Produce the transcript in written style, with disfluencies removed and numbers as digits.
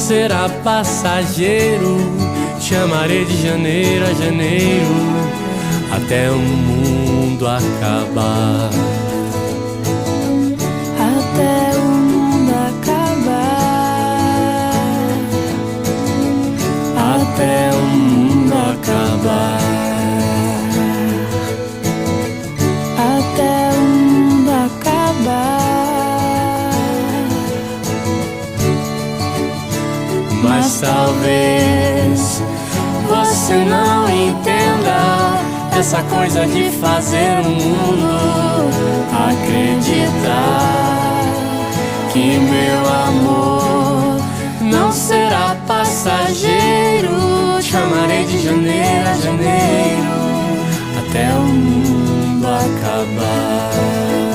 será passageiro. Te amarei de janeiro a janeiro, até o mundo acabar. Até o mundo acabar. Até o mundo acabar. Até o mundo acabar. Mas talvez você não entenda essa coisa de fazer o mundo acreditar que meu amor não será passageiro. Te amarei de janeiro a janeiro, até o mundo acabar.